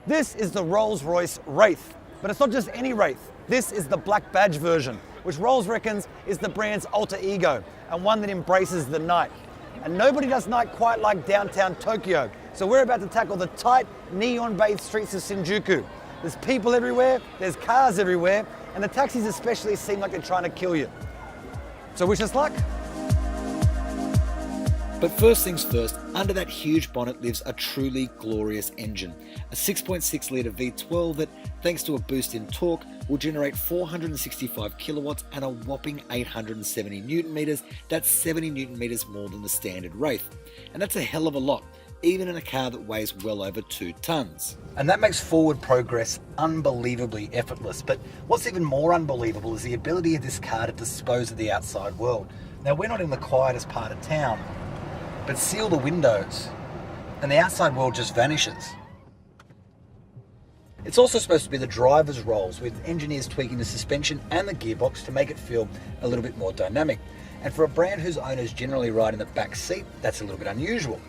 This is the Rolls-Royce Wraith, but it's not just any Wraith. This is the black badge version, which Rolls reckons is the brand's alter ego and one that embraces the night. And nobody does night quite like downtown Tokyo, so we're about to tackle the tight, neon-bathed streets of Shinjuku. There's people everywhere, there's cars everywhere, and the taxis especially seem like they're trying to kill you. So wish us luck. But first things first, under that huge bonnet lives a truly glorious engine, a 6.6 litre V12 that, thanks to a boost in torque, will generate 465 kilowatts and a whopping 870 newton meters. That's 70 newton meters more than the standard Wraith. And that's a hell of a lot, even in a car that weighs well over 2 tons. And that makes forward progress unbelievably effortless. But what's even more unbelievable is the ability of this car to dispose of the outside world. Now, we're not in the quietest part of town, but seal the windows and the outside world just vanishes. It's also supposed to be the driver's roles, with engineers tweaking the suspension and the gearbox to make it feel a little bit more dynamic. And for a brand whose owners generally ride in the back seat, that's a little bit unusual.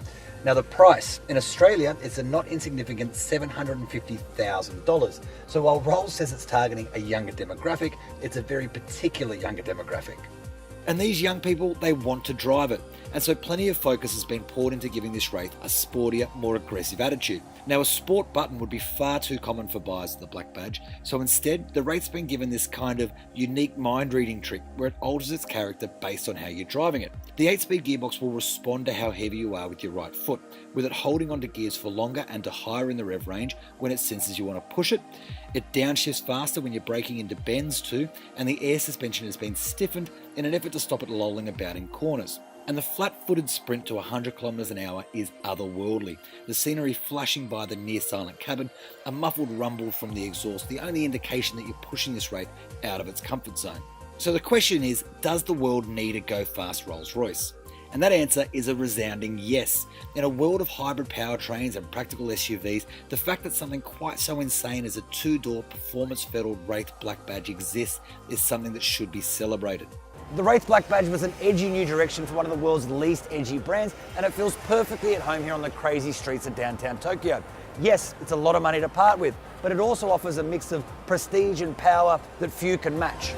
Now, the price in Australia is a not insignificant $750,000. So while Rolls says it's targeting a younger demographic, it's a very particular younger demographic. And these young people, they want to drive it. And so plenty of focus has been poured into giving this Wraith a sportier, more aggressive attitude. Now, a sport button would be far too common for buyers of the black badge, so instead, the Wraith's been given this kind of unique mind-reading trick where it alters its character based on how you're driving it. The 8-speed gearbox will respond to how heavy you are with your right foot, with it holding onto gears for longer and to higher in the rev range when it senses you want to push it. It downshifts faster when you're braking into bends too, and the air suspension has been stiffened in an effort to stop it lolling about in corners. And the flat-footed sprint to 100 km an hour is otherworldly. The scenery flashing by the near-silent cabin, a muffled rumble from the exhaust, the only indication that you're pushing this Wraith out of its comfort zone. So the question is, does the world need a go-fast Rolls-Royce? And that answer is a resounding yes. In a world of hybrid powertrains and practical SUVs, the fact that something quite so insane as a 2-door performance-fettled Wraith black badge exists is something that should be celebrated. The Wraith Black Badge was an edgy new direction for one of the world's least edgy brands, and it feels perfectly at home here on the crazy streets of downtown Tokyo. Yes, it's a lot of money to part with, but it also offers a mix of prestige and power that few can match.